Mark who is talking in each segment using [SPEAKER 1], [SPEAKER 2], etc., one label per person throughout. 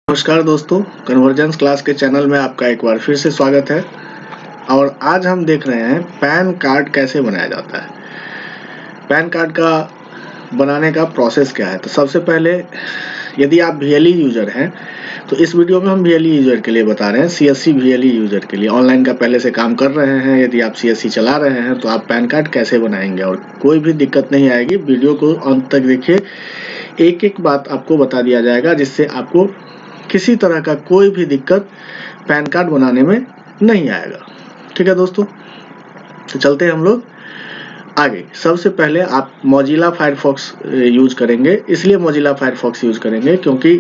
[SPEAKER 1] नमस्कार दोस्तों, convergence class के चैनल में आपका एक बार फिर से स्वागत है। और आज हम देख रहे हैं पैन कार्ड कैसे बनाया जाता है। पैन कार्ड का बनाने का प्रोसेस क्या है। तो सबसे पहले यदि आप VLE यूजर हैं तो इस वीडियो में हम VLE यूजर के लिए बता रहे हैं, CSC VLE यूजर के लिए ऑनलाइन का पहले से काम कर रहे हैं। यदि आप CSC चला रहे हैं तो आप पैन कार्ड कैसे बनाएंगे और कोई भी दिक्कत नहीं आएगी। वीडियो को अंत तक देखिए, एक एक बात आपको बता दिया जाएगा जिससे आपको किसी तरह का कोई भी दिक्कत पैन कार्ड बनाने में नहीं आएगा। ठीक है दोस्तों, तो चलते हैं हम लोग आगे। सबसे पहले आप मोजिला फायरफॉक्स यूज करेंगे। इसलिए मोजिला फायरफॉक्स यूज करेंगे क्योंकि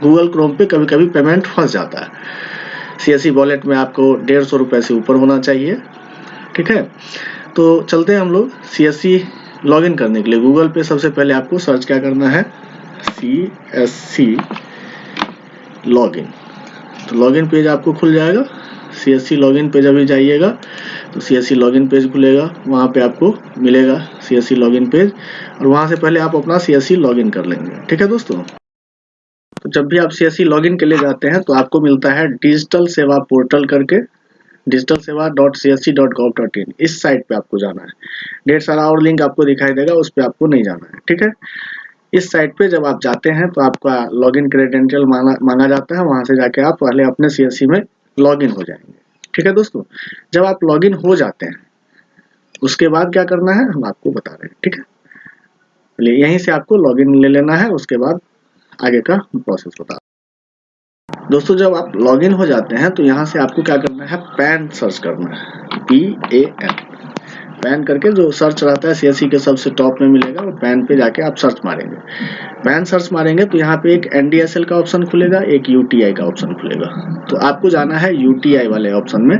[SPEAKER 1] गूगल क्रोम पे कभी कभी पेमेंट फंस जाता है। CSC वॉलेट में आपको 150 रुपए से ऊपर होना चाहिए। ठीक है, तो चलते हैं हम लोग CSC लॉगिन करने के लिए। गूगल पे सबसे पहले आपको सर्च क्या करना है, CSC लॉगिन। तो लॉगिन पेज आपको खुल जाएगा। CSC लॉगिन पेज अभी जाइएगा तो CSC लॉगिन पेज खुलेगा, वहाँ पे आपको मिलेगा CSC लॉगिन पेज और वहाँ से पहले आप अपना CSC लॉगिन कर लेंगे। ठीक है दोस्तों, तो जब भी आप CSC लॉगिन के लिए जाते हैं तो आपको मिलता है डिजिटल सेवा पोर्टल करके, digitalseva.csc.gov.in। इस साइट पे आपको जाना है। ढेर सारा और लिंक आपको दिखाई देगा, उस पे आपको नहीं जाना है। ठीक है, इस साइट पे जब आप जाते हैं तो आपका लॉगिन क्रेडेंशियल मांगा जाता है। वहां से जाके आप पहले अपने CSC में लॉगिन हो जाएंगे। ठीक है दोस्तों, जब आप लॉगिन हो जाते हैं उसके बाद क्या करना है हम आपको बता रहे हैं। ठीक है, चलिए यहीं से आपको लॉगिन ले लेना है, उसके बाद आगे का प्रोसेस बता दोस्तों। जब आप लॉगिन हो जाते हैं तो यहाँ से आपको क्या करना है, पैन सर्च करना है, PAN पैन करके जो सर्च रहता है CSC के सबसे टॉप में मिलेगा। वो पैन पे जाके आप सर्च मारेंगे। पैन सर्च मारेंगे तो यहाँ पे एक NDSL का ऑप्शन खुलेगा, एक UTI का ऑप्शन खुलेगा। तो आपको जाना है UTI वाले ऑप्शन में।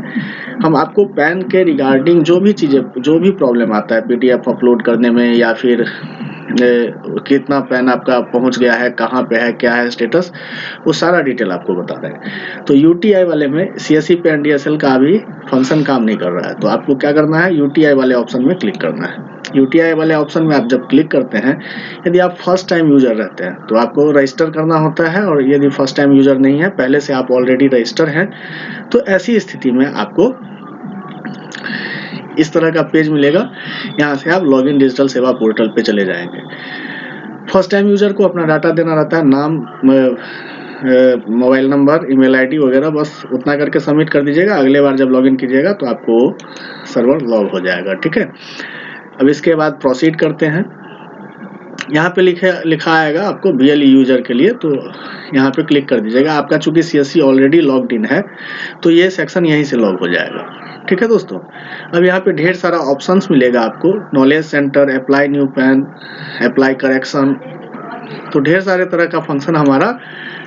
[SPEAKER 1] हम आपको पैन के रिगार्डिंग जो भी चीजें, जो भी प्रॉब्लम आता है PDF अपलोड करने में या फिर कितना पैन आपका पहुंच गया है, कहाँ पे है, क्या है स्टेटस, वो सारा डिटेल आपको बता रहे हैं। तो UTI वाले में CSC पे NDSL का अभी फंक्शन काम नहीं कर रहा है, तो आपको क्या करना है, UTI वाले ऑप्शन में क्लिक करना है। UTI वाले ऑप्शन में आप जब क्लिक करते हैं, यदि आप फर्स्ट टाइम यूजर रहते हैं तो आपको रजिस्टर करना होता है, और यदि फर्स्ट टाइम यूजर नहीं है, पहले से आप ऑलरेडी रजिस्टर हैं, तो ऐसी स्थिति में आपको इस तरह का पेज मिलेगा। यहाँ से आप लॉगिन डिजिटल सेवा पोर्टल पे चले जाएंगे। फर्स्ट टाइम यूजर को अपना डाटा देना रहता है, नाम, मोबाइल नंबर, ईमेल ID वगैरह, बस उतना करके सबमिट कर दीजिएगा। अगले बार जब लॉगिन कीजिएगा तो आपको सर्वर लॉग हो जाएगा। ठीक है, अब इसके बाद प्रोसीड करते हैं। यहाँ पे लिखा आएगा आपको VLE यूजर के लिए, तो यहाँ पे क्लिक कर दीजिएगा। आपका चूंकि CSC ऑलरेडी लॉग्ड इन है तो ये सेक्शन यहीं से लॉग हो जाएगा। ठीक है दोस्तों, अब यहाँ पे ढेर सारा ऑप्शंस मिलेगा आपको, knowledge centre, apply new pan, apply correction, तो ढेर सारे तरह का फंक्शन हमारा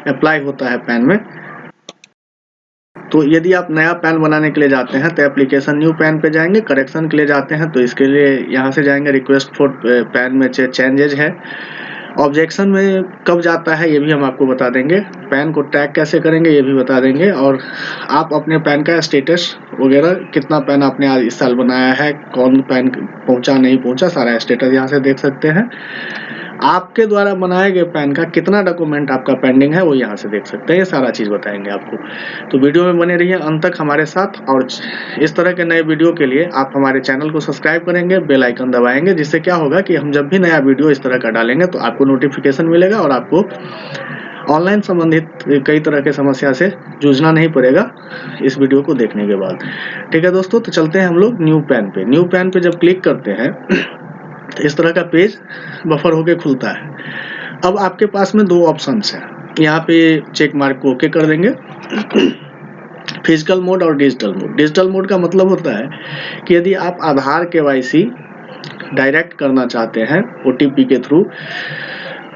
[SPEAKER 1] अप्लाई होता है पैन में। तो यदि आप नया पैन बनाने के लिए जाते हैं तो एप्लीकेशन न्यू पैन पे जाएंगे। करेक्शन के लिए जाते हैं तो इसके लिए यहाँ से जाएंगे, रिक्वेस्ट फॉर पैन में चेंजेज है। ऑब्जेक्शन में कब जाता है ये भी हम आपको बता देंगे। पैन को टैग कैसे करेंगे ये भी बता देंगे, और आप अपने पैन का स्टेटस वगैरह, कितना पैन आपने आज इस साल बनाया है, कौन पैन पहुंचा नहीं पहुंचा, सारा स्टेटस यहाँ से देख सकते हैं। आपके द्वारा बनाए गए पैन का कितना डॉक्यूमेंट आपका पेंडिंग है वो यहाँ से देख सकते हैं। ये सारा चीज़ बताएंगे आपको, तो वीडियो में बने रहिए अंत तक हमारे साथ। और इस तरह के नए वीडियो के लिए आप हमारे चैनल को सब्सक्राइब करेंगे, बेल आइकन दबाएंगे, जिससे क्या होगा कि हम जब भी नया वीडियो इस तरह का डालेंगे तो आपको नोटिफिकेशन मिलेगा और आपको ऑनलाइन संबंधित कई तरह के समस्या से जूझना नहीं पड़ेगा इस वीडियो को देखने के बाद। ठीक है दोस्तों, तो चलते हैं हम लोग न्यू पैन पे। न्यू पैन पे जब क्लिक करते हैं तो इस तरह का पेज बफर होके खुलता है। अब आपके पास में दो ऑप्शंस हैं, यहाँ पे चेक मार्क को ओके कर देंगे। फिजिकल मोड और डिजिटल मोड। डिजिटल मोड का मतलब होता है कि यदि आप आधार KYC डायरेक्ट करना चाहते हैं OTP के थ्रू,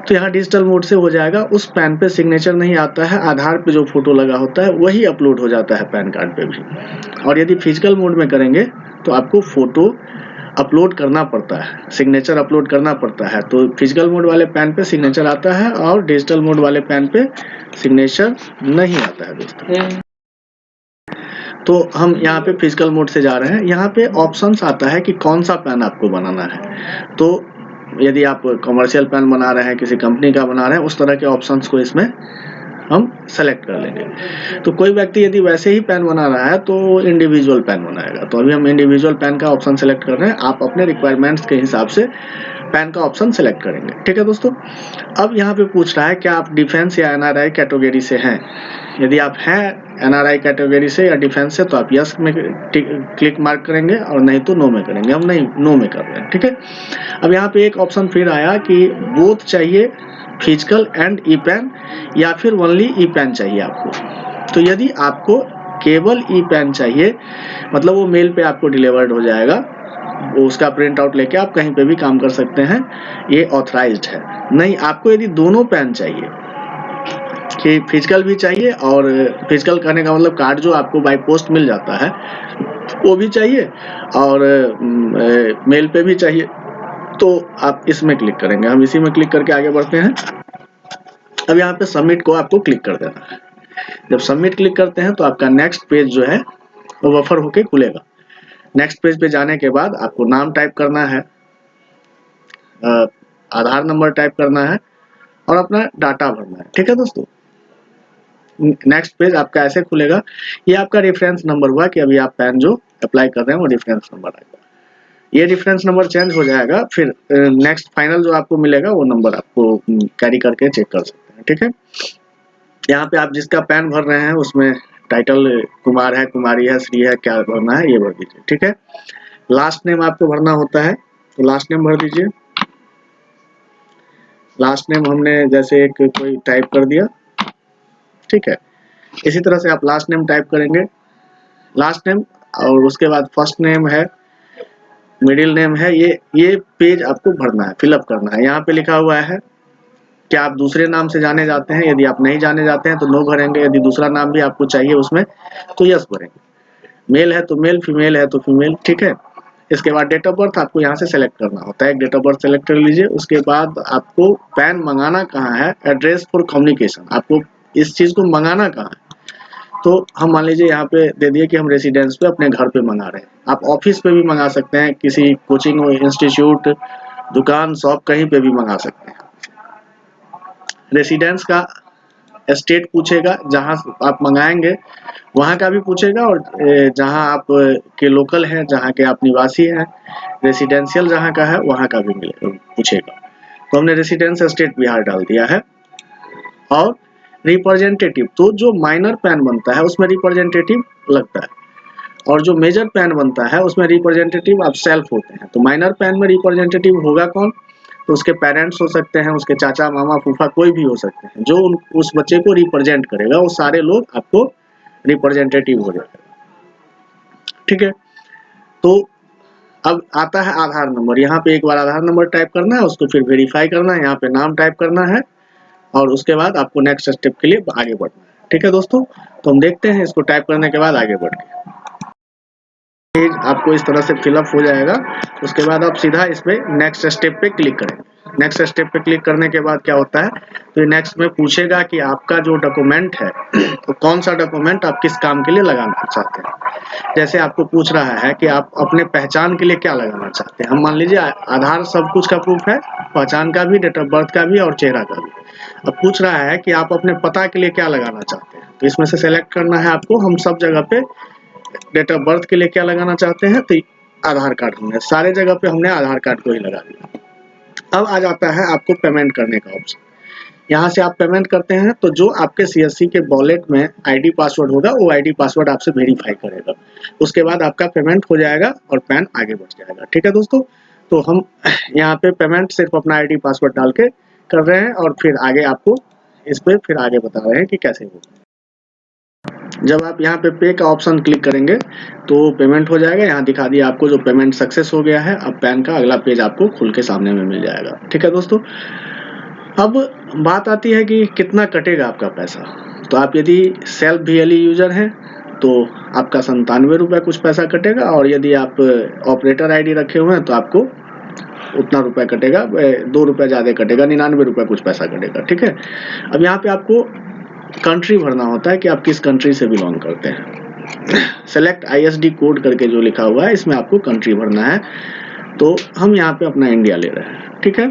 [SPEAKER 1] तो यहाँ डिजिटल मोड से हो जाएगा। उस पैन पे सिग्नेचर नहीं आता है, आधार पे जो फोटो लगा होता है वही अपलोड हो जाता है पैन कार्ड पे भी। और यदि फिजिकल मोड में करेंगे तो आपको फोटो अपलोड करना पड़ता है, सिग्नेचर अपलोड करना पड़ता है। तो फिजिकल मोड वाले पैन पे सिग्नेचर आता है और डिजिटल मोड वाले पैन पे सिग्नेचर नहीं आता है दोस्तों। तो हम यहाँ पे फिजिकल मोड से जा रहे हैं। यहाँ पे ऑप्शंस आता है कि कौन सा पैन आपको बनाना है। तो यदि आप कमर्शियल पैन बना रहे हैं, किसी कंपनी का बना रहे हैं, उस तरह के ऑप्शंस को इसमें हम सेलेक्ट कर लेंगे। तो कोई व्यक्ति यदि वैसे ही पैन बना रहा है तो इंडिविजुअल पैन बनाएगा। तो अभी हम इंडिविजुअल पैन का ऑप्शन सेलेक्ट कर रहे हैं। आप अपने रिक्वायरमेंट्स के हिसाब से पैन का ऑप्शन सेलेक्ट करेंगे। ठीक है दोस्तों। अब यहाँ पे पूछ रहा है क्या आप डिफेंस या एनआरआई कैटेगरी से हैं। यदि आप हैं एनआरआई कैटेगरी से या डिफेंस से तो आप यस में क्लिक मार्क करेंगे और नहीं तो नो में करेंगे। हम नहीं नो में कर रहे हैं। ठीक है। अब यहाँ पे एक ऑप्शन फिर आया कि बोथ चाहिए, फिजिकल एंड ई पैन, या फिर ओनली ई पैन चाहिए आपको। तो यदि आपको केवल ई पैन चाहिए, मतलब वो मेल पे आपको डिलीवर्ड हो जाएगा, वो उसका प्रिंट आउट लेके आप कहीं पे भी काम कर सकते हैं, ये ऑथराइज्ड है। नहीं, आपको यदि दोनों पैन चाहिए कि फिजिकल भी चाहिए, और फिजिकल करने का मतलब कार्ड जो आपको बाय पोस्ट मिल जाता है वो भी चाहिए, और मेल पे भी चाहिए, तो आप इसमें क्लिक करेंगे। हम इसी में क्लिक करके आगे बढ़ते हैं। अब यहाँ पे सबमिट को आपको क्लिक कर देना है। जब सबमिट क्लिक करते हैं तो आपका नेक्स्ट पेज जो है वो बफर होके खुलेगा। नेक्स्ट पेज पे जाने के बाद आपको नाम टाइप करना है, आधार नंबर टाइप करना है और अपना डाटा भरना है। ठीक है दोस्तों। नेक्स्ट पेज आपका ऐसे खुलेगा। ये आपका रेफरेंस नंबर हुआ कि अभी आप पैन जो अप्लाई कर रहे हैं वो रेफरेंस नंबर आएगा। ये रेफरेंस नंबर चेंज हो जाएगा, फिर नेक्स्ट फाइनल जो आपको मिलेगा वो नंबर आपको कैरी करके चेक कर सकते हैं। ठीक है। यहाँ पे आप जिसका पैन भर रहे हैं उसमें टाइटल कुमार है, कुमारी है, श्री है, क्या भरना है ये भर दीजिए। ठीक है। लास्ट नेम आपको भरना होता है, तो लास्ट नेम भर दीजिए। लास्ट नेम हमने जैसे एक कोई टाइप कर दिया। ठीक है। इसी तरह से आप लास्ट नेम टाइप करेंगे, लास्ट नेम, और उसके बाद फर्स्ट नेम है, मिडिल नेम है। ये पेज आपको भरना है, फिलअप करना है। यहाँ पे लिखा हुआ है क्या आप दूसरे नाम से जाने जाते हैं। यदि आप नहीं जाने जाते हैं तो नो भरेंगे। यदि दूसरा नाम भी आपको चाहिए उसमें तो यस भरेंगे। मेल है तो मेल, फीमेल है तो फीमेल। ठीक है। इसके बाद डेट ऑफ बर्थ आपको यहाँ से सेलेक्ट करना होता है। एक डेट ऑफ बर्थ सेलेक्ट कर लीजिए। उसके बाद आपको पैन मंगाना कहाँ है, एड्रेस फॉर कम्युनिकेशन, आपको इस चीज को मंगाना कहाँ है। तो हम मान लीजिए यहाँ पे दे दिए कि हम रेसिडेंस पे अपने घर पे मंगा रहे हैं। आप ऑफिस पे भी मंगा सकते हैं, किसी कोचिंग इंस्टीट्यूट, दुकान, शॉप, कहीं पे भी मंगा सकते हैं। रेसिडेंस का स्टेट पूछेगा, जहाँ आप मंगाएंगे वहाँ का भी पूछेगा, और जहाँ आप के लोकल हैं, जहाँ के आप निवासी हैं, रेसिडेंशियल जहाँ का है वहाँ का भी पूछेगा। तो हमने रेसिडेंस स्टेट बिहार डाल दिया है। और रिप्रेजेंटेटिव, तो जो माइनर पैन बनता है उसमें रिप्रेजेंटेटिव लगता है, और जो मेजर पैन बनता है उसमें रिप्रेजेंटेटिव आप सेल्फ होते हैं। तो माइनर पैन में रिप्रेजेंटेटिव होगा कौन, तो उसके पेरेंट्स हो सकते हैं, उसके चाचा, मामा, फूफा, कोई भी हो सकते हैं जो उस बच्चे को रिप्रेजेंट करेगा, वो सारे लोग आपको रिप्रेजेंटेटिव हो जाएगा। ठीक है। तो अब आता है आधार नंबर। यहाँ पे एक बार आधार नंबर टाइप करना है, उसको फिर वेरीफाई करना है, यहाँ पे नाम टाइप करना है, और उसके बाद आपको नेक्स्ट स्टेप के लिए आगे बढ़ना है। ठीक है दोस्तों। तो हम देखते हैं इसको टाइप करने के बाद आगे बढ़ के पेज आपको इस तरह से फिलअप हो जाएगा। उसके बाद आप सीधा इस पे नेक्स्ट स्टेप पे क्लिक करेंगे। नेक्स्ट स्टेप पे क्लिक करने के बाद क्या होता है, तो ये नेक्स्ट में पूछेगा कि आपका जो डॉक्यूमेंट है तो कौन सा डॉक्यूमेंट आप किस काम के लिए लगाना चाहते हैं। जैसे आपको पूछ रहा है कि आप अपने पहचान के लिए क्या लगाना चाहते हैं। हम मान लीजिए आधार सब कुछ का प्रूफ है, पहचान का भी, डेट ऑफ बर्थ का भी और चेहरा का भी। अब पूछ रहा है कि आप अपने पता के लिए क्या लगाना चाहते हैं, तो इसमें से सेलेक्ट करना है आपको। हम सब जगह पे डेट ऑफ बर्थ के लिए क्या लगाना चाहते हैं, तो आधार कार्ड, हमने सारे जगह पे हमने आधार कार्ड को ही लगा दिया। अब आ जाता है आपको पेमेंट करने का ऑप्शन। यहाँ से आप पेमेंट करते हैं तो जो आपके सीएससी के वॉलेट में आईडी पासवर्ड होगा वो आईडी पासवर्ड आपसे वेरीफाई करेगा। उसके बाद आपका पेमेंट हो जाएगा और पैन आगे बढ़ जाएगा। ठीक है दोस्तों। तो हम यहाँ पे पेमेंट सिर्फ अपना आईडी पासवर्ड डाल के कर रहे हैं, और फिर आगे आपको इस पे फिर आगे बता रहे हैं कि कैसे होगा। जब आप यहाँ पे का ऑप्शन क्लिक करेंगे तो पेमेंट हो जाएगा। यहाँ दिखा दिया आपको जो पेमेंट सक्सेस हो गया है। अब पैन का अगला पेज आपको खुल के सामने में मिल जाएगा। ठीक है दोस्तों। अब बात आती है कि कितना कटेगा आपका पैसा। तो आप यदि सेल्फ VLE यूजर हैं तो आपका 97 रुपये कुछ पैसा कटेगा, और यदि आप ऑपरेटर ID रखे हुए हैं तो आपको उतना रुपया कटेगा, 2 रुपये ज़्यादा कटेगा, 99 रुपये कुछ पैसा कटेगा। ठीक है। अब यहाँ पे आपको कंट्री भरना होता है कि आप किस कंट्री से बिलोंग करते हैं। सेलेक्ट ISD कोड करके जो लिखा हुआ है इसमें आपको कंट्री भरना है। तो हम यहाँ पे अपना इंडिया ले रहे हैं, ठीक है।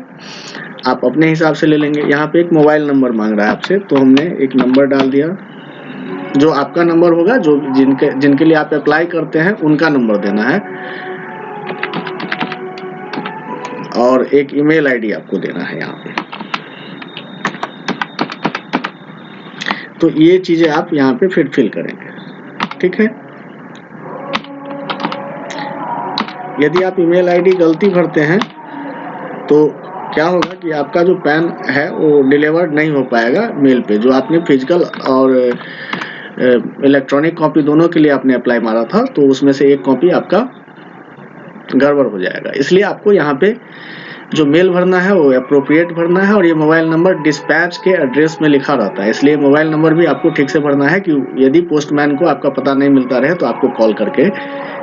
[SPEAKER 1] आप अपने हिसाब से ले लेंगे। यहाँ पे एक मोबाइल नंबर मांग रहा है आपसे, तो हमने एक नंबर डाल दिया, जो आपका नंबर होगा, जो जिनके लिए आप अप्लाई करते हैं उनका नंबर देना है, और एक ईमेल आईडी आपको देना है यहाँ पे। तो ये चीजें आप यहाँ पे फिल करेंगे, ठीक है। यदि आप ईमेल आईडी गलती भरते हैं तो क्या होगा कि आपका जो पैन है वो डिलीवर्ड नहीं हो पाएगा मेल पे। जो आपने फिजिकल और इलेक्ट्रॉनिक कॉपी दोनों के लिए आपने अप्लाई मारा था, तो उसमें से एक कॉपी आपका गड़बड़ हो जाएगा। इसलिए आपको यहाँ पे जो मेल भरना है वो अप्रोप्रिएट भरना है, और ये मोबाइल नंबर डिस्पैच के एड्रेस में लिखा रहता है, इसलिए मोबाइल नंबर भी आपको ठीक से भरना है कि यदि पोस्टमैन को आपका पता नहीं मिलता रहे तो आपको कॉल करके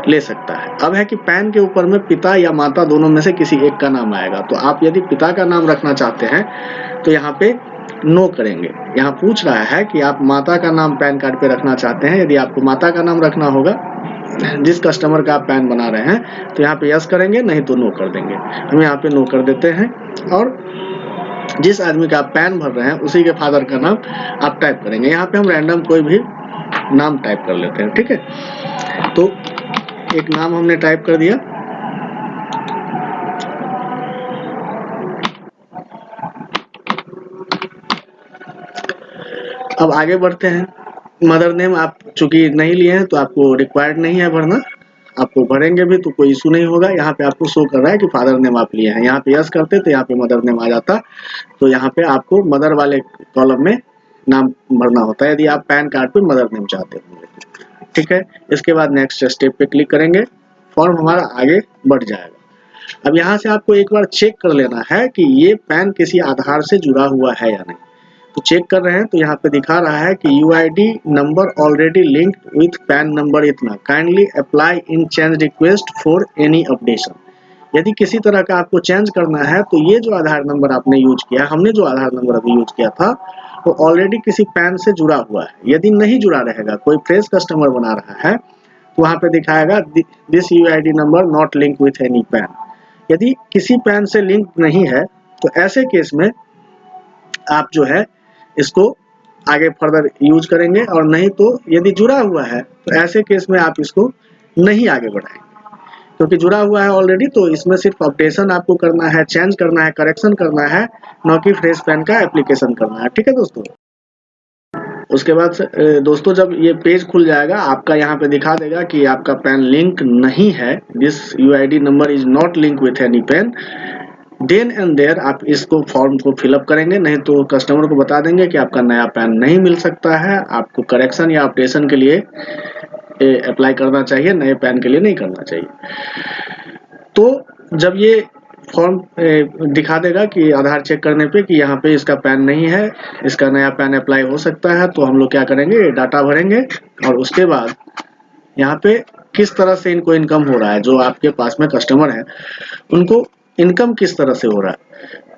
[SPEAKER 1] ले सकता है। अब है कि पैन के ऊपर में पिता या माता दोनों में से किसी एक का नाम आएगा, तो आप यदि पिता का नाम रखना चाहते हैं तो यहाँ पे नो करेंगे। यहाँ पूछ रहा है कि आप माता का नाम पैन कार्ड पे रखना चाहते हैं। यदि आपको माता का नाम रखना होगा, जिस कस्टमर का आप पैन बना रहे हैं, तो यहाँ पे यस करेंगे, नहीं तो नो कर देंगे। हम यहाँ पे नो कर देते हैं, और जिस आदमी का आप पैन भर रहे हैं उसी के फादर का नाम आप टाइप करेंगे। यहाँ पे हम रैंडम कोई भी नाम टाइप कर लेते हैं, ठीक है। तो एक नाम हमने टाइप कर दिया। अब आगे बढ़ते हैं। मदर नेम आप चूंकि नहीं लिए हैं तो आपको रिक्वायर्ड नहीं है भरना, आपको भरेंगे भी तो कोई इशू नहीं होगा। यहाँ पे आपको शो कर रहा है कि फादर नेम आप लिए हैं, यहाँ पे यस करते तो यहाँ पे मदर नेम आ जाता। तो यहाँ पे आपको मदर वाले कॉलम में नाम भरना होता है, यदि आप पैन कार्ड पे मदर नेम चाहते हैं, ठीक है। इसके बाद नेक्स्ट स्टेप पे क्लिक करेंगे, फॉर्म हमारा आगे बढ़ जाएगा। अब यहाँ से आपको एक बार चेक कर लेना है कि ये पैन किसी आधार से जुड़ा हुआ है या नहीं। तो चेक कर रहे हैं तो यहाँ पे दिखा रहा है कि UID number already linked with PAN number इतना, kindly apply in change request for any updation. यदि किसी तरह का आपको चेंज करना है तो ये जो आधार नंबर आपने यूज किया, हमने जो आधार नंबर अभी यूज किया था, वो ऑलरेडी किसी पैन से जुड़ा हुआ है। यदि नहीं जुड़ा रहेगा, कोई फ्रेश कस्टमर बना रहा है, तो वहाँ पे दिखाएगा this UID number not link with any pan. यदि किसी पैन से लिंक नहीं है तो ऐसे केस में आप जो है इसको आगे फर्दर यूज करेंगे, और नहीं तो यदि जुड़ा हुआ है तो ऐसे केस में आप इसको नहीं आगे बढ़ाएंगे, क्योंकि जुड़ा हुआ है ऑलरेडी। तो इसमें सिर्फ अपडेशन आपको करना है, चेंज करना है, करेक्शन करना है, न कि फ्रेश पैन का एप्लीकेशन करना है, ठीक है दोस्तों। उसके बाद दोस्तों जब ये पेज खुल जाएगा, आपका यहाँ पे दिखा देगा कि आपका पैन लिंक नहीं है, this UID number is not link with any PAN. Then and there आप इसको फॉर्म को फिलअप करेंगे, नहीं तो कस्टमर को बता देंगे कि आपका नया पैन नहीं मिल सकता है, आपको करेक्शन या अपडेशन के लिए अप्लाई करना चाहिए, नए पैन के लिए नहीं करना चाहिए। तो जब ये फॉर्म दिखा देगा कि आधार चेक करने पे कि यहाँ पे इसका पैन नहीं है, इसका नया पैन अप्लाई हो सकता है, तो हम लोग क्या करेंगे, डाटा भरेंगे, और उसके बाद यहाँ पे किस तरह से इनको इनकम हो रहा है, जो आपके पास में कस्टमर है उनको इनकम किस तरह से हो रहा है,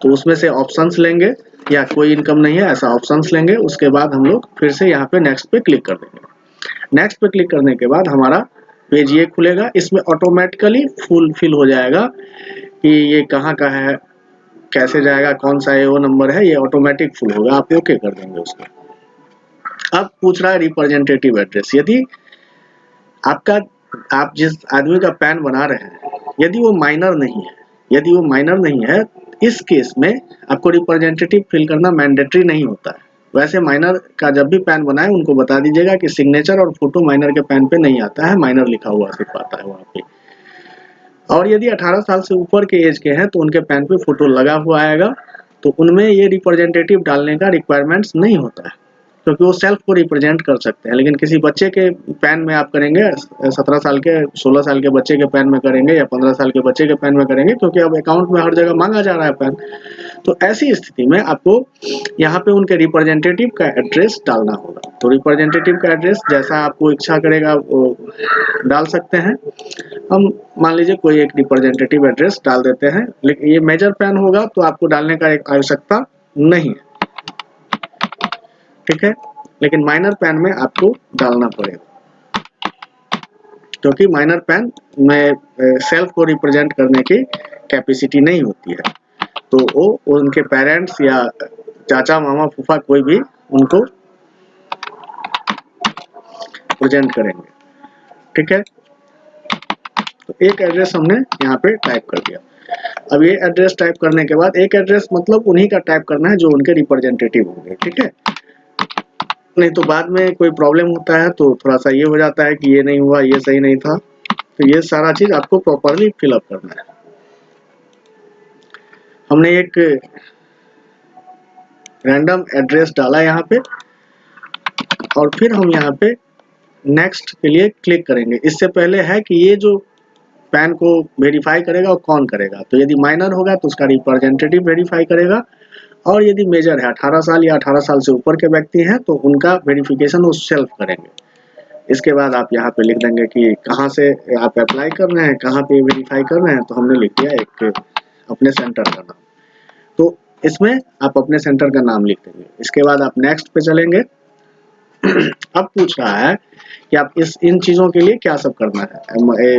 [SPEAKER 1] तो उसमें से ऑप्शंस लेंगे, या कोई इनकम नहीं है ऐसा ऑप्शंस लेंगे। उसके बाद हम लोग फिर से यहाँ पे नेक्स्ट पे क्लिक कर देंगे। नेक्स्ट पे क्लिक करने के बाद हमारा पेज ये खुलेगा। इसमें ऑटोमेटिकली फुल फिल हो जाएगा कि ये कहाँ का है, कैसे जाएगा, कौन सा वो नंबर है, ये ऑटोमेटिक फुल होगा, आप ओके कर देंगे उसको। अब पूछ रहा है रिप्रेजेंटेटिव एड्रेस। यदि आप जिस आदमी का पैन बना रहे हैं यदि वो माइनर नहीं है, इस केस में आपको रिप्रेजेंटेटिव फिल करना मैंडेटरी नहीं होता है। वैसे माइनर का जब भी पैन बनाए उनको बता दीजिएगा कि सिग्नेचर और फोटो माइनर के पैन पे नहीं आता है, माइनर लिखा हुआ सिर्फ आता है वहाँ पे। और यदि 18 साल से ऊपर के एज के हैं तो उनके पैन पे फोटो लगा हुआ आएगा, तो उनमें ये रिप्रेजेंटेटिव डालने का रिक्वायरमेंट्स नहीं होता है, क्योंकि वो सेल्फ को रिप्रेजेंट कर सकते हैं। लेकिन किसी बच्चे के पैन में आप करेंगे, 17 साल के 16 साल के बच्चे के पैन में करेंगे, या 15 साल के बच्चे के पैन में करेंगे, क्योंकि अब अकाउंट में हर जगह मांगा जा रहा है पैन। तो ऐसी स्थिति में आपको यहाँ पे उनके रिप्रेजेंटेटिव का एड्रेस डालना होगा। तो रिप्रेजेंटेटिव का एड्रेस जैसा आपको इच्छा करेगा वो डाल सकते हैं। हम मान लीजिए कोई एक रिप्रेजेंटेटिव एड्रेस डाल देते हैं, लेकिन ये मेजर पैन होगा तो आपको डालने का एक आवश्यकता नहीं है, ठीक है, लेकिन माइनर पैन में आपको डालना पड़ेगा। क्योंकि माइनर पैन में सेल्फ को रिप्रेजेंट करने की कैपेसिटी नहीं होती है, तो वो उनके पेरेंट्स या चाचा मामा फूफा कोई भी उनको प्रेजेंट करेंगे। ठीक है, तो एक एड्रेस हमने यहाँ पे टाइप कर दिया। अब ये एड्रेस टाइप करने के बाद, एक एड्रेस मतलब उन्हीं का टाइप करना है जो उनके रिप्रेजेंटेटिव होंगे। ठीक है, नहीं तो बाद में कोई प्रॉब्लम होता है तो थोड़ा सा ये हो जाता है कि ये नहीं हुआ, ये सही नहीं था, तो ये सारा चीज आपको प्रॉपरली फिलअप करना है। हमने एक रैंडम एड्रेस डाला यहाँ पे, और फिर हम यहाँ पे नेक्स्ट के लिए क्लिक करेंगे। इससे पहले है कि ये जो पैन को वेरीफाई करेगा वो कौन करेगा, तो यदि माइनर होगा तो उसका रिप्रेजेंटेटिव वेरीफाई करेगा, और यदि मेजर है 18 साल या 18 साल से ऊपर के व्यक्ति हैं तो उनका वेरिफिकेशन वो सेल्फ करेंगे। इसके बाद आप यहाँ पे लिख देंगे कि कहाँ से आप अप्लाई कर रहे हैं, कहाँ पे वेरीफाई कर रहे हैं, तो हमने लिख दिया एक अपने सेंटर का नाम, तो इसमें आप अपने सेंटर का नाम लिख देंगे। इसके बाद आप नेक्स्ट पे चलेंगे। अब पूछ रहा है कि आप इन चीज़ों के लिए क्या सब करना है।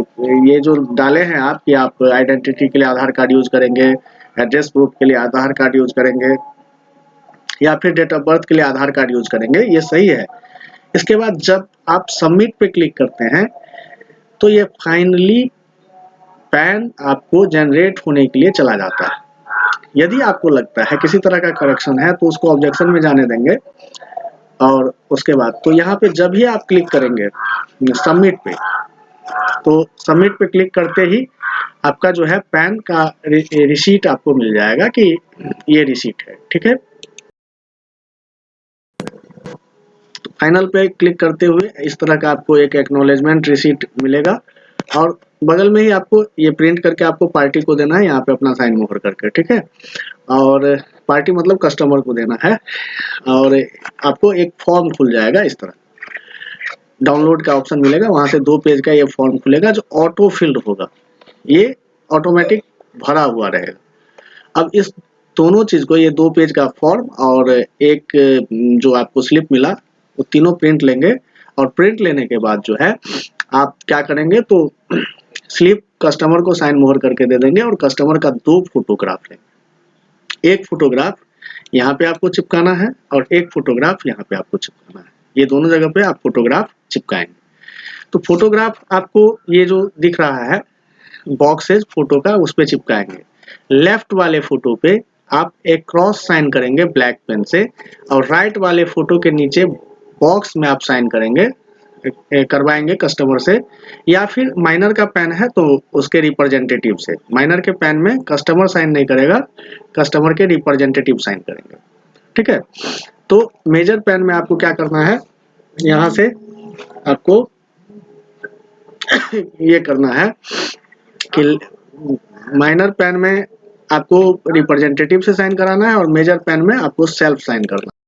[SPEAKER 1] ये जो डाले हैं आप कि आप आइडेंटिटी के लिए आधार कार्ड यूज करेंगे, एड्रेस प्रूफ के लिए आधार कार्ड यूज करेंगे, या फिर डेट ऑफ बर्थ के लिए आधार कार्ड यूज करेंगे, ये सही है। इसके बाद जब आप सबमिट पे क्लिक करते हैं तो ये फाइनली पैन आपको जनरेट होने के लिए चला जाता है। यदि आपको लगता है किसी तरह का करेक्शन है तो उसको ऑब्जेक्शन में जाने देंगे, और उसके बाद तो यहाँ पे जब ही आप क्लिक करेंगे सबमिट पे, तो सबमिट पे क्लिक करते ही आपका जो है पैन का रिसीट आपको मिल जाएगा कि ये रिसीट है। ठीक है, तो फाइनल पे क्लिक करते हुए इस तरह का आपको एक एक्नॉलेजमेंट रिसीट मिलेगा, और बगल में ही आपको ये प्रिंट करके आपको पार्टी को देना है, यहाँ पे अपना साइन मोहर करके। ठीक है, और पार्टी मतलब कस्टमर को देना है, और आपको एक फॉर्म खुल जाएगा इस तरह, डाउनलोड का ऑप्शन मिलेगा, वहां से 2 पेज का ये फॉर्म खुलेगा जो ऑटो फिल्ड होगा, ये ऑटोमेटिक भरा हुआ रहेगा। अब इस दोनों चीज को, ये 2 पेज का फॉर्म और एक जो आपको स्लिप मिला, वो तीनों प्रिंट लेंगे, और प्रिंट लेने के बाद जो है आप क्या करेंगे, तो स्लिप कस्टमर को साइन मोहर करके दे देंगे, और कस्टमर का 2 फोटोग्राफ लेंगे। एक फोटोग्राफ यहाँ पे आपको चिपकाना है और एक फोटोग्राफ यहाँ पे आपको चिपकाना है, ये दोनों जगह पे आप फोटोग्राफ चिपकाएंगे। तो फोटोग्राफ आपको ये जो दिख रहा है बॉक्सेज फोटो का, उस पे चिपकाएंगे। लेफ्ट वाले फोटो पे आप एक क्रॉस साइन करेंगे ब्लैक पेन से, और राइट वाले फोटो के नीचे बॉक्स में आप साइन करेंगे, करवाएंगे कस्टमर से, या फिर माइनर का पेन है तो उसके रिप्रेजेंटेटिव से। माइनर के पेन में कस्टमर साइन नहीं करेगा, कस्टमर के रिप्रेजेंटेटिव साइन करेंगे। ठीक है, तो मेजर पेन में आपको क्या करना है, यहाँ से आपको ये करना है कि माइनर पेन में आपको रिप्रेजेंटेटिव से साइन कराना है, और मेजर पेन में आपको सेल्फ साइन करना है।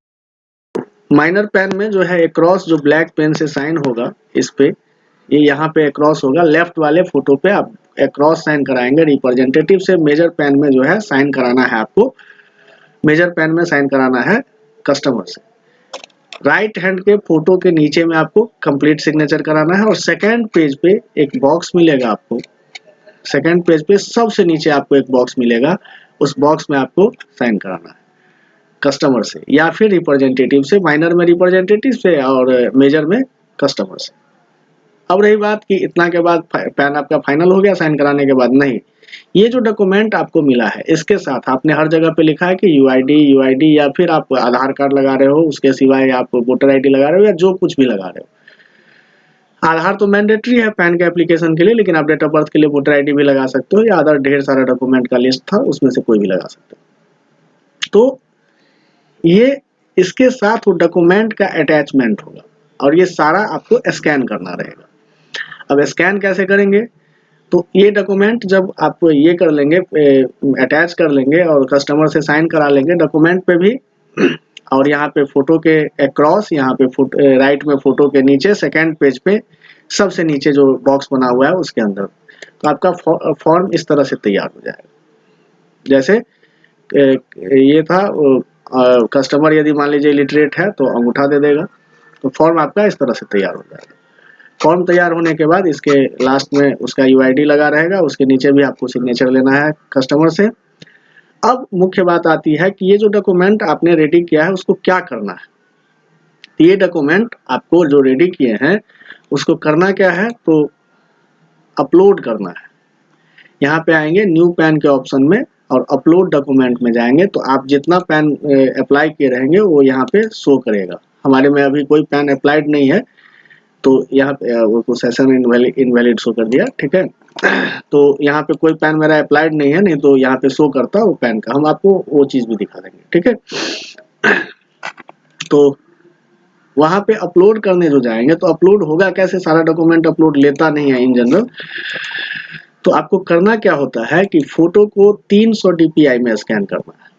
[SPEAKER 1] माइनर पेन में जो है एक क्रॉस जो ब्लैक पेन से साइन होगा, इस पे ये यहाँ पे एक क्रॉस होगा, लेफ्ट वाले फोटो पे आप एक क्रॉस साइन कराएंगे रिप्रेजेंटेटिव से। मेजर पेन में जो है साइन कराना है आपको, मेजर पेन में साइन कराना है कस्टमर से। राइट हैंड के फोटो के नीचे में आपको कंप्लीट सिग्नेचर कराना है, और सेकेंड पेज पे एक बॉक्स मिलेगा आपको, सेकेंड पेज पे सबसे नीचे आपको एक बॉक्स मिलेगा, उस बॉक्स में आपको साइन कराना है कस्टमर से या फिर रिप्रेजेंटेटिव से। माइनर में रिप्रेजेंटेटिव से और मेजर में कस्टमर से। अब रही बात कि इतना के बाद पैन आपका फाइनल हो गया साइन कराने के बाद, नहीं, ये जो डॉक्यूमेंट आपको मिला है इसके साथ आपने हर जगह पे लिखा है कि यूआईडी या फिर आप आधार कार्ड लगा रहे हो, उसके सिवाय आप वोटर आईडी लगा रहे हो या जो कुछ भी लगा रहे हो। आधार तो मैंडेटरी है पैन के एप्लीकेशन के लिए, लेकिन आप डेट ऑफ बर्थ के लिए वोटर आईडी भी लगा सकते हो, या अदर ढेर सारा डॉक्यूमेंट का लिस्ट था उसमें से कोई भी लगा सकते हो। तो ये इसके साथ वो डॉक्यूमेंट का अटैचमेंट होगा, और ये सारा आपको स्कैन करना रहेगा। अब स्कैन कैसे करेंगे, तो ये डॉक्यूमेंट जब आप ये कर लेंगे, अटैच कर लेंगे और कस्टमर से साइन करा लेंगे डॉक्यूमेंट पे भी, और यहाँ पे फोटो के अक्रॉस, यहाँ पे राइट में फोटो के नीचे सेकेंड पेज पे सबसे नीचे जो बॉक्स बना हुआ है उसके अंदर, तो आपका फॉर्म इस तरह से तैयार हो जाएगा। जैसे ये था, कस्टमर यदि मान लीजिए लिटरेट है तो अंगूठा दे देगा, तो फॉर्म आपका इस तरह से तैयार हो जाएगा। फॉर्म तैयार होने के बाद इसके लास्ट में उसका यूआईडी लगा रहेगा, उसके नीचे भी आपको सिग्नेचर लेना है कस्टमर से। अब मुख्य बात आती है कि ये जो डॉक्यूमेंट आपने रेडी किया है उसको क्या करना है। ये डॉक्यूमेंट आपको जो रेडी किए हैं उसको करना क्या है, तो अपलोड करना है। यहाँ पे आएंगे न्यू पैन के ऑप्शन में और अपलोड डॉक्यूमेंट में जाएंगे तो आप जितना पैन अप्लाई किए रहेंगे वो यहाँ पे शो करेगा। हमारे में अभी कोई पैन अप्लाइड नहीं है तो यहाँ पे वो सेशन इनवैलिड शो कर दिया, ठीक है। तो यहाँ पे कोई पैन मेरा अप्लाइड नहीं है, नहीं तो यहाँ पे शो करता वो पैन का। हम आपको वो चीज भी दिखा देंगे, ठीक है। तो वहां पे अपलोड करने जो जाएंगे तो अपलोड होगा कैसे, सारा डॉक्यूमेंट अपलोड लेता नहीं है इन जनरल। तो आपको करना क्या होता है कि फोटो को 300 dpi में स्कैन करना है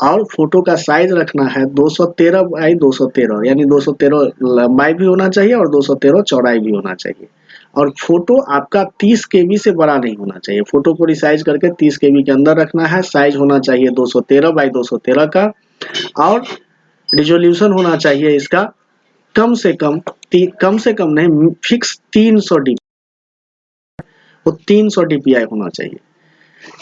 [SPEAKER 1] और फोटो का साइज रखना है 213 बाई 213, यानी 213 लंबाई भी होना चाहिए और 213 चौड़ाई भी होना चाहिए। और फोटो आपका 30 KB से बड़ा नहीं होना चाहिए। फोटो को रिसाइज करके 30 KB के अंदर रखना है। साइज होना चाहिए 213 बाई 213 का और रिजोल्यूशन होना चाहिए इसका कम से कम नहीं, फिक्स 300 dpi, वो 300 dpi होना चाहिए।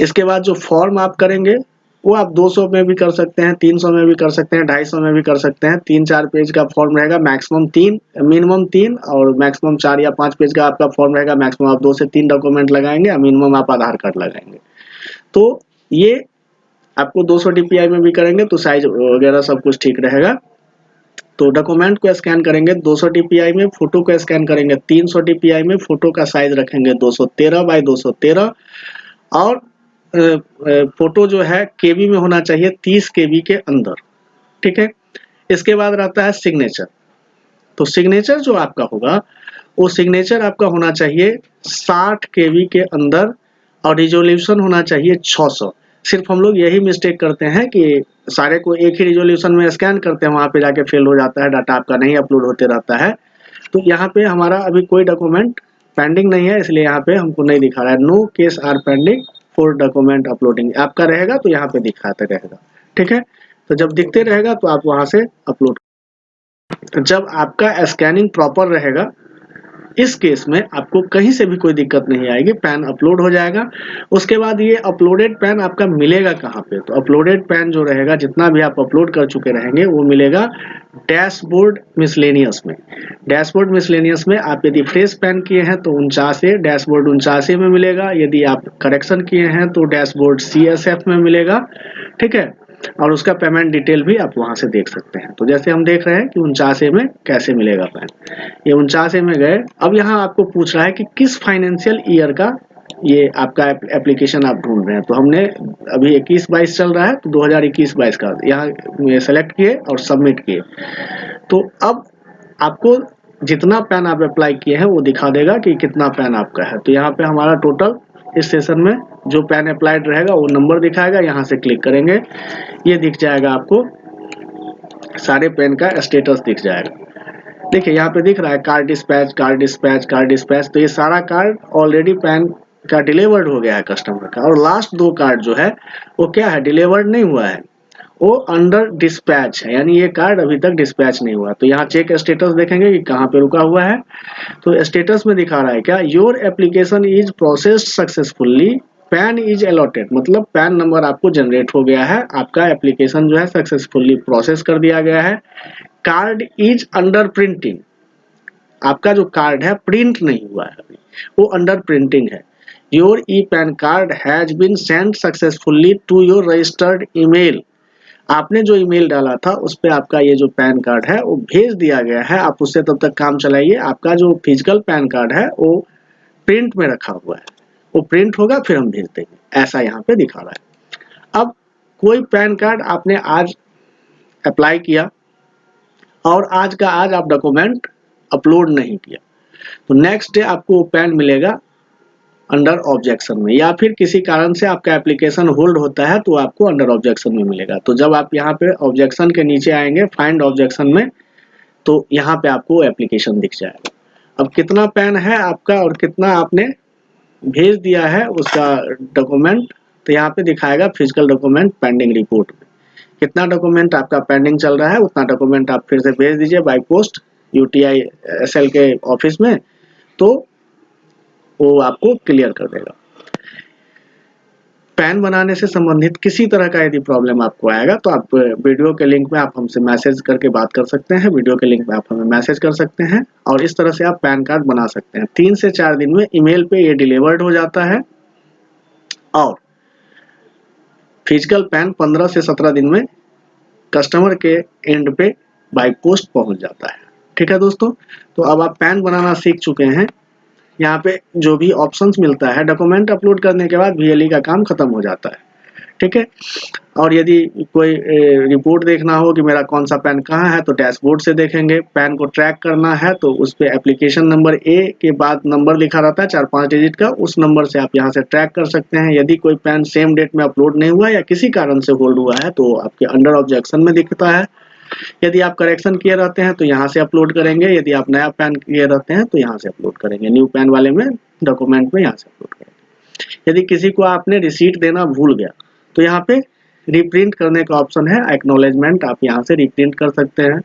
[SPEAKER 1] इसके बाद जो फॉर्म आप करेंगे वो आप 200 में भी कर सकते हैं, 300 में भी कर सकते हैं, 250 में भी कर सकते हैं। 3-4 पेज का फॉर्म रहेगा, मैक्सिमम 3, मिनिमम 3 और मैक्सिमम 4 या 5 पेज का आपका फॉर्म रहेगा। मैक्सिमम आप 2 से 3 डॉक्यूमेंट लगाएंगे और मिनिमम आप आधार कार्ड लगाएंगे। तो ये आपको 200 dpi में भी करेंगे तो साइज वगैरह सब कुछ ठीक रहेगा। तो डॉक्यूमेंट को स्कैन करेंगे 200 dpi में, फोटो को स्कैन करेंगे 300 dpi में, फोटो का साइज रखेंगे 213 बाई 213 और फोटो जो है केबी में होना चाहिए 30 KB के अंदर, ठीक है। इसके बाद रहता है सिग्नेचर। तो सिग्नेचर जो आपका होगा वो सिग्नेचर आपका होना चाहिए 60 KB के अंदर और रिजोल्यूशन होना चाहिए 600। सिर्फ हम लोग यही मिस्टेक करते हैं कि सारे को एक ही रिजोल्यूशन में स्कैन करते हैं, वहां पे जाके फेल हो जाता है, डाटा आपका नहीं अपलोड होते रहता है। तो यहाँ पे हमारा अभी कोई डॉक्यूमेंट पेंडिंग नहीं है, इसलिए यहाँ पे हमको नहीं दिखा रहा है। No case are pending for document uploading. आपका रहेगा तो यहाँ पे दिखाते रहेगा, ठीक है। तो जब दिखते रहेगा तो आप वहां से अपलोड। जब आपका स्कैनिंग प्रॉपर रहेगा इस केस में आपको कहीं से भी कोई दिक्कत नहीं आएगी, पैन अपलोड हो जाएगा। उसके बाद ये अपलोडेड पैन आपका मिलेगा कहाँ पे, तो अपलोडेड पैन जो रहेगा जितना भी आप अपलोड कर चुके रहेंगे वो मिलेगा डैशबोर्ड मिसलेनियस में। डैशबोर्ड मिसलेनियस में आप यदि फ्रेश पैन किए हैं तो 49, डैशबोर्ड 49 में मिलेगा। यदि आप करेक्शन किए हैं तो डैशबोर्ड CSF में मिलेगा, ठीक है। और उसका पेमेंट डिटेल भी आप वहां से देख सकते हैं। तो जैसे हम देख रहे हैं कि 49 में कैसे मिलेगा पैन, ये 49 में गए। अब यहाँ आपको पूछ रहा है कि किस फाइनेंशियल ईयर का ये आपका एप्लीकेशन आप ढूंढ रहे हैं। तो हमने अभी 21-22 चल रहा है तो 2021-22 का यहाँ सेलेक्ट किए और सबमिट किए। तो अब आपको जितना पैन आप अप्लाई किए हैं वो दिखा देगा कि कितना पैन आपका है। तो यहाँ पे हमारा टोटल इस सेशन में जो पैन अप्लाइड रहेगा वो नंबर दिखाएगा। यहाँ से क्लिक करेंगे, ये दिख जाएगा आपको, सारे पैन का स्टेटस दिख जाएगा। देखिए यहाँ पे दिख रहा है card dispatch, card dispatch, card dispatch. तो ये सारा कार्ड ऑलरेडी पैन का डिलीवर्ड हो गया है कस्टमर का। और लास्ट 2 कार्ड जो है वो क्या है, डिलीवर्ड नहीं हुआ है, वो अंडर डिस्पैच है, यानी ये कार्ड अभी तक डिस्पैच नहीं हुआ। तो यहाँ चेक स्टेटस देखेंगे कि कहाँ पे रुका हुआ है। तो स्टेटस में दिखा रहा है क्या, your application is processed successfully, pan is allotted, मतलब पैन नंबर आपको जनरेट हो गया है, आपका एप्लीकेशन जो है सक्सेसफुली प्रोसेस कर दिया गया है। कार्ड इज अंडर प्रिंटिंग, आपका जो कार्ड है प्रिंट नहीं हुआ है अभी, वो अंडर प्रिंटिंग है। Your e PAN card has been send successfully to your registered email, आपने जो ईमेल डाला था उस पर आपका ये जो पैन कार्ड है वो भेज दिया गया है। आप उससे तब तक काम चलाइए। आपका जो फिजिकल पैन कार्ड है वो प्रिंट में रखा हुआ है, वो प्रिंट होगा फिर हम भेज देंगे, ऐसा यहाँ पे दिखा रहा है। अब कोई पैन कार्ड आपने आज अप्लाई किया और आज का आज आप डॉक्यूमेंट अपलोड नहीं किया, तो नेक्स्ट डे आपको पैन मिलेगा अंडर ऑब्जेक्शन में, या फिर किसी कारण से आपका एप्लीकेशन होल्ड होता है तो आपको अंडर ऑब्जेक्शन में मिलेगा। तो जब आप यहाँ पे ऑब्जेक्शन के नीचे आएंगे फाइंड ऑब्जेक्शन में, तो यहाँ पे आपको एप्लीकेशन दिख जाएगा। अब कितना पैन है आपका और कितना आपने भेज दिया है उसका डॉक्यूमेंट, तो यहाँ पे दिखाएगा फिजिकल डॉक्यूमेंट पेंडिंग रिपोर्ट में। कितना डॉक्यूमेंट आपका पेंडिंग चल रहा है उतना डॉक्यूमेंट आप फिर से भेज दीजिए बाई पोस्ट UTI SL के ऑफिस में, तो वो आपको क्लियर कर देगा। पैन बनाने से संबंधित किसी तरह का यदि प्रॉब्लम आपको आएगा तो आप वीडियो के लिंक में आप हमसे मैसेज करके बात कर सकते हैं, वीडियो के लिंक में आप हमें मैसेज कर सकते हैं और इस तरह से आप पैन कार्ड बना सकते हैं। 3 से 4 दिन में ईमेल पे ये डिलीवर्ड हो जाता है और फिजिकल पैन 15 से 17 दिन में कस्टमर के एंड पे बाय पोस्ट पहुंच जाता है। ठीक है दोस्तों, तो अब आप पैन बनाना सीख चुके हैं। यहाँ पे जो भी ऑप्शंस मिलता है, डॉक्यूमेंट अपलोड करने के बाद VLE का काम खत्म हो जाता है। ठीक है, और यदि कोई रिपोर्ट देखना हो कि मेरा कौन सा पैन कहाँ है तो डैशबोर्ड से देखेंगे। पैन को ट्रैक करना है तो उस पे एप्लीकेशन नंबर A के बाद नंबर लिखा रहता है 4-5 डिजिट का, उस नंबर से आप यहाँ से ट्रैक कर सकते हैं। यदि कोई पैन सेम डेट में अपलोड नहीं हुआ या किसी कारण से होल्ड हुआ है तो आपके अंडर ऑब्जेक्शन में दिखता है। यदि आप करेक्शन किए रहते हैं तो यहाँ से अपलोड करेंगे, यदि आप नया पैन किए रहते हैं तो यहाँ से अपलोड करेंगे। न्यू पैन वाले में डॉक्यूमेंट में यहाँ से अपलोड करेंगे। यदि किसी को आपने रिसीट देना भूल गया तो यहाँ पे रिप्रिंट करने का ऑप्शन है, एक्नॉलेजमेंट, आप यहाँ से रिप्रिंट कर सकते हैं।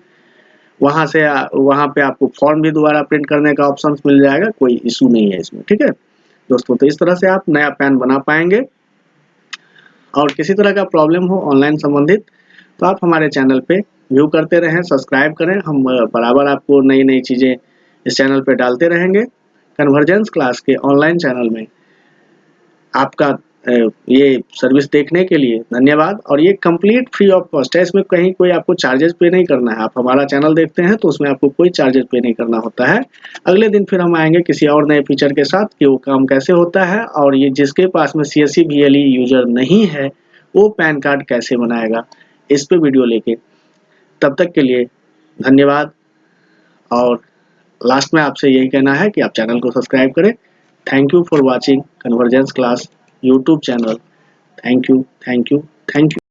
[SPEAKER 1] वहाँ से वहाँ पे आपको फॉर्म भी दोबारा प्रिंट करने का ऑप्शन मिल जाएगा, कोई इशू नहीं है इसमें। ठीक है दोस्तों, तो इस तरह से आप नया पैन बना पाएंगे। और किसी तरह का प्रॉब्लम हो ऑनलाइन संबंधित तो आप हमारे चैनल पे व्यू करते रहें, सब्सक्राइब करें। हम बराबर आपको नई नई चीज़ें इस चैनल पे डालते रहेंगे। कन्वर्जेंस क्लास के ऑनलाइन चैनल में आपका ये सर्विस देखने के लिए धन्यवाद। और ये कंप्लीट फ्री ऑफ कॉस्ट है, इसमें कहीं कोई आपको चार्जेस पे नहीं करना है। आप हमारा चैनल देखते हैं तो उसमें आपको कोई चार्जेस पे नहीं करना होता है। अगले दिन फिर हम आएंगे किसी और नए फीचर के साथ कि वो काम कैसे होता है, और ये जिसके पास में CSC VLE यूजर नहीं है वो पैन कार्ड कैसे बनाएगा, इस पे वीडियो लेके। तब तक के लिए धन्यवाद। और लास्ट में आपसे यही कहना है कि आप चैनल को सब्सक्राइब करें। Thank you for watching convergence class YouTube channel. Thank you, thank you, thank you.